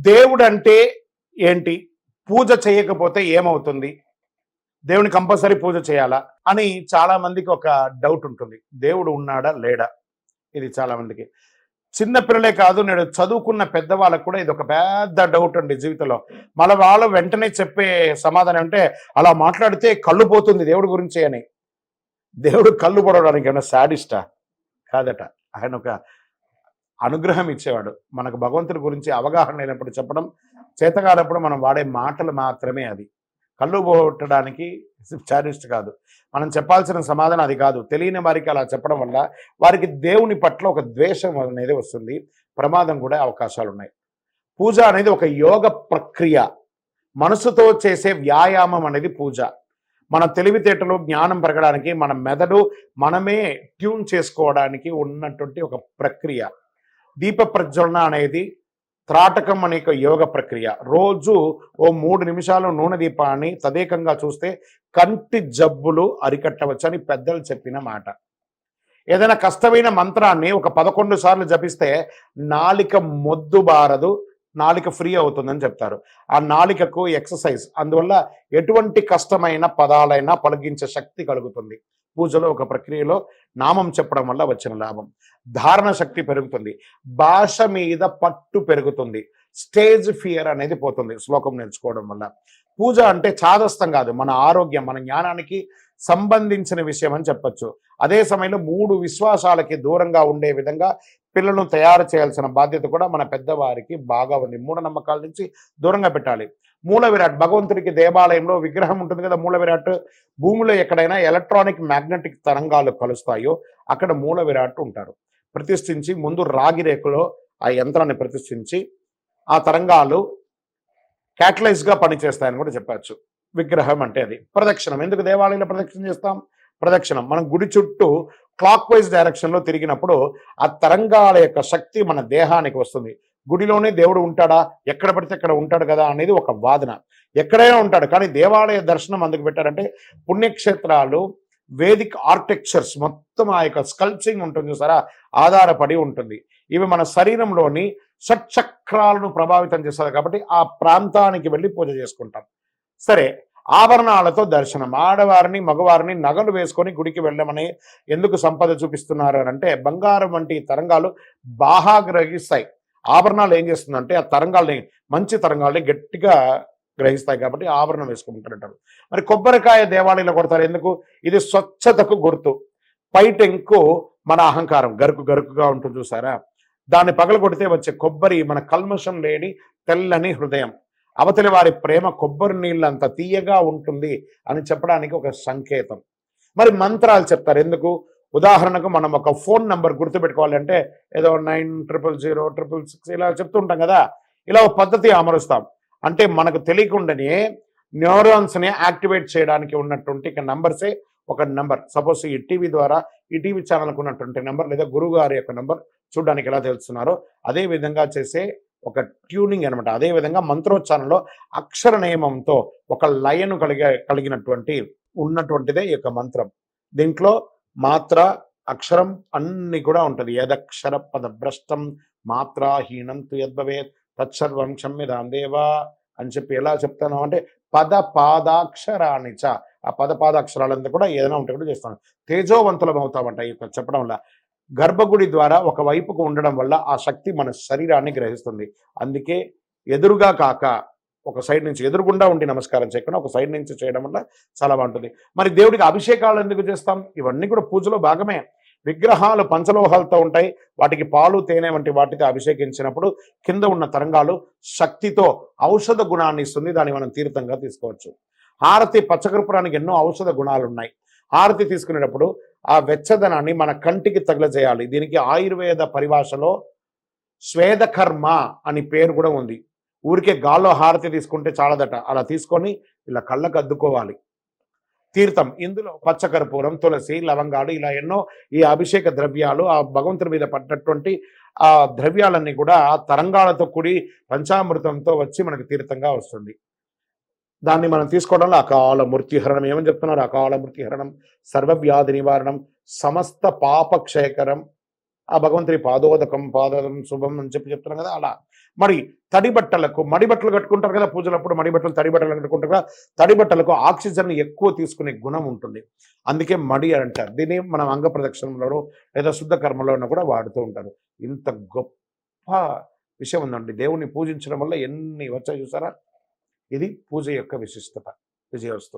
దేవుడు అంటే ఏంటి? పూజ చేయకపోతే ఏమవుతుంది? దేవుని కంపల్సరీ పూజ చేయాలా అని చాలా మందికి ఒక డౌట్ ఉంటుంది. దేవుడు ఉన్నాడా లేడా? ఇది చాలా మందికి. చిన్న పిల్లలే కాదు, నేడు చదువుకున్న పెద్దవాళ్ళకు కూడా ఇది ఒక పెద్ద డౌట్ అండి జీవితంలో. మన వాళ్ళు వెంటనే చెప్పే సమాధానం అంటే, అలా మాట్లాడితే కళ్ళు పోతుంది దేవుడి గురించి అని. దేవుడు కళ్ళు పొడవడానికి ఏమైనా శాడిస్టా? కాదట. ఆయన ఒక అనుగ్రహం ఇచ్చేవాడు. మనకు భగవంతుడి గురించి అవగాహన లేనప్పుడు చెప్పడం, చేతగానప్పుడు మనం వాడే మాటలు మాత్రమే అది. కళ్ళు పోగొట్టడానికి చారిస్ట్ కాదు. మనం చెప్పాల్సిన సమాధానం అది కాదు. తెలియని వారికి అలా చెప్పడం వల్ల వారికి దేవుని పట్ల ఒక ద్వేషం అనేది వస్తుంది. ప్రమాదం కూడా అవకాశాలు ఉన్నాయి. పూజ అనేది ఒక యోగ ప్రక్రియ. మనసుతో చేసే వ్యాయామం అనేది పూజ. మన తెలివితేటలు జ్ఞానం పెరగడానికి, మన మెదడు మనమే ట్యూన్ చేసుకోవడానికి ఉన్నటువంటి ఒక ప్రక్రియ. దీప ప్రజ్వలన అనేది త్రాటకం అనే యోగ ప్రక్రియ. రోజు ఓ 3 నిమిషాలు నూనె దీపాన్ని తదేకంగా చూస్తే కంటి జబ్బులు అరికట్టవచ్చని పెద్దలు చెప్పిన మాట. ఏదైనా కష్టమైన మంత్రాన్ని ఒక 11 సార్లు జపిస్తే నాలిక మొద్దు బారదు, నాలిక ఫ్రీ అవుతుందని చెప్తారు. ఆ నాలికకు ఎక్సర్సైజ్, అందువల్ల ఎటువంటి కష్టమైన పదాలైనా పలికించే శక్తి కలుగుతుంది. పూజలో ఒక ప్రక్రియలో నామం చెప్పడం వల్ల వచ్చిన లాభం. ధారణ శక్తి పెరుగుతుంది, భాష మీద పట్టు పెరుగుతుంది, స్టేజ్ ఫియర్ అనేది పోతుంది శ్లోకం నేర్చుకోవడం వల్ల. పూజ అంటే చాదస్తం కాదు, మన ఆరోగ్యం, మన జ్ఞానానికి సంబంధించిన విషయం అని చెప్పచ్చు. అదే సమయంలో 3 విశ్వాసాలకి దూరంగా ఉండే విధంగా పిల్లలను తయారు చేయాల్సిన బాధ్యత కూడా మన పెద్దవారికి బాగా ఉంది. మూఢనమ్మకాల నుంచి దూరంగా పెట్టాలి. మూల విరాట్, భగవంతుడికి దేవాలయంలో విగ్రహం ఉంటుంది కదా, మూల విరాట్. భూమిలో ఎక్కడైనా ఎలక్ట్రానిక్ మ్యాగ్నెటిక్ తరంగాలు కలుస్తాయో అక్కడ మూల విరాట్ ఉంటారు. ప్రతిష్ఠించి ముందు రాగి రేకులో ఆ యంత్రాన్ని ప్రతిష్ఠించి ఆ తరంగాలు క్యాటలైజ్గా పనిచేస్తాయని కూడా చెప్పచ్చు. విగ్రహం అంటే అది. ప్రదక్షిణం, ఎందుకు దేవాలయంలో ప్రదక్షిణ చేస్తాం? ప్రదక్షిణం మనం గుడి చుట్టూ క్లాక్ వైజ్ డైరెక్షన్లో తిరిగినప్పుడు ఆ తరంగాల యొక్క శక్తి మన దేహానికి వస్తుంది. గుడిలోనే దేవుడు ఉంటాడా? ఎక్కడ పడితే అక్కడ ఉంటాడు కదా అనేది ఒక వాదన. ఎక్కడైనా ఉంటాడు, కానీ దేవాలయ దర్శనం అందుకు పెట్టారంటే పుణ్యక్షేత్రాలు, వేదిక్ ఆర్కిటెక్చర్స్ మొత్తం ఆ యొక్క స్కల్ప్చింగ్ ఉంటుంది చూసారా, ఆధారపడి ఉంటుంది. ఇవి మన శరీరంలోని షట్చక్రాలను ప్రభావితం చేస్తారు కాబట్టి ఆ ప్రాంతానికి వెళ్ళి పూజ చేసుకుంటాం. సరే, ఆభరణాలతో దర్శనం. ఆడవారిని మగవారిని నగలు వేసుకొని గుడికి వెళ్ళమని ఎందుకు సంపద చూపిస్తున్నారు అని అంటే, బంగారం వంటి తరంగాలు బాగా గ్రహిస్తాయి. ఆభరణాలు ఏం చేస్తుందంటే ఆ తరంగాల్ని, మంచి తరంగాల్ని గట్టిగా గ్రహిస్తాయి కాబట్టి ఆభరణం వేసుకుంటారంటారు. మరి కొబ్బరికాయ దేవాలయంలో కొడతారు ఎందుకు? ఇది స్వచ్ఛతకు గుర్తు. పైటెంకు మన అహంకారం గరుకు గరుకుగా ఉంటుంది చూసారా, దాన్ని పగల కొడితే వచ్చే కొబ్బరి మన కల్మషం లేని తెల్లని హృదయం. అవతలి వారి ప్రేమ కొబ్బరి నీళ్ళంత తీయగా ఉంటుంది అని చెప్పడానికి ఒక సంకేతం. మరి మంత్రాలు చెప్తారు ఎందుకు? ఉదాహరణకు మనం ఒక ఫోన్ నంబర్ గుర్తుపెట్టుకోవాలంటే ఏదో 90000666 ఇలా చెప్తుంటాం కదా, ఇలా ఒక పద్ధతి అమరుస్తాం. అంటే మనకు తెలియకుండానే న్యూరాన్స్ని యాక్టివేట్ చేయడానికి ఉన్నటువంటి నంబర్సే ఒక నంబర్. సపోజ్ ఈ టీవీ ద్వారా, ఈ టీవీ ఛానల్కు ఉన్నటువంటి నెంబర్ లేదా గురువు గారి యొక్క నెంబర్ చూడడానికి ఎలా తెలుస్తున్నారో అదే విధంగా చేసే ఒక ట్యూనింగ్ అనమాట. అదేవిధంగా మంత్రోచ్చారణలో అక్షర నియమంతో ఒక లయను కలిగినటువంటి ఉన్నటువంటిదే ఈ యొక్క మంత్రం. దీంట్లో మాత్ర, అక్షరం అన్ని కూడా ఉంటుంది. యదక్షర పద భ్రష్టం మాత్రాహీనం తు యద్భవేత్ తత్సర్వం క్షమ్యతాం దేవా అని చెప్పి ఎలా చెప్తాను అంటే, పద పాదాక్షరాన్ని చ, ఆ పద పాదాక్షరాలంతా కూడా ఏదైనా ఉంటే కూడా చేస్తాను. తేజోవంతులం అవుతామంట ఈ యొక్క చెప్పడం వల్ల. గర్భగుడి ద్వారా ఒక వైపుకు ఉండడం వల్ల ఆ శక్తి మన శరీరాన్ని గ్రహిస్తుంది. అందుకే ఎదురుగా కాక ఒక సైడ్ నుంచి, ఎదురుగుండా ఉండి నమస్కారం చేయకుండా ఒక సైడ్ నుంచి చేయడం వల్ల చాలా బాగుంటుంది. మరి దేవుడికి అభిషేకాలు ఎందుకు చేస్తాం? ఇవన్నీ కూడా పూజలో భాగమే. విగ్రహాలు పంచలోహాలతో ఉంటాయి, వాటికి పాలు, తేనె వంటి వాటితో అభిషేకించినప్పుడు కింద ఉన్న తరంగాలు శక్తితో ఔషధ గుణాన్ని ఇస్తుంది. దాన్ని మనం తీర్థంగా తీసుకోవచ్చు. హారతి, పచ్చకర్పూరానికి ఎన్నో ఔషధ గుణాలు ఉన్నాయి. హారతి తీసుకునేటప్పుడు ఆ వెచ్చదనాన్ని మన కంటికి తగలజేయాలి. దీనికి ఆయుర్వేద పరిభాషలో స్వేదకర్మ అని పేరు కూడా ఉంది. ఊరికే గాల్లో హారతి తీసుకుంటే చాలదట, అలా తీసుకొని ఇలా కళ్ళకు అద్దుకోవాలి. తీర్థం, ఇందులో పచ్చకర్పూరం, తులసి, లవంగాలు ఇలా ఎన్నో ఈ అభిషేక ద్రవ్యాలు, ఆ భగవంతుడి మీద పడ్డటువంటి ఆ ద్రవ్యాలన్నీ కూడా తరంగాలతో కూడి పంచామృతంతో వచ్చి మనకి తీర్థంగా వస్తుంది. దాన్ని మనం తీసుకోవడంలో అకాల మృత్యుహరణం, ఏమని చెప్తున్నారు? అకాల మృత్యుహరణం, సర్వవ్యాధి నివారణం, సమస్త పాపక్షయకరం ఆ భగవంతుని పాదోదకం పాదోదకం శుభం అని చెప్తున్నాం కదా అలా. మరి తడి బట్టలకు మడి బట్టలు కట్టుకుంటారు కదా పూజలప్పుడు, మడి బట్టలు తడి బట్టలు కట్టుకుంటారు కదా, తడి బట్టలకు ఆక్సిజన్ ఎక్కువ తీసుకునే గుణం ఉంటుంది. అందుకే మడి అని అంటారు. దీన్ని మనం అంగ ప్రదక్షిణలోనూ లేదా శుద్ధ కర్మలోనూ కూడా వాడుతూ ఉంటారు. ఇంత గొప్ప విషయం ఉందండి. దేవుణ్ణి పూజించడం వల్ల ఎన్ని వచ్చాయి చూసారా? ఇది పూజ యొక్క విశిష్టత. విజయోస్తు.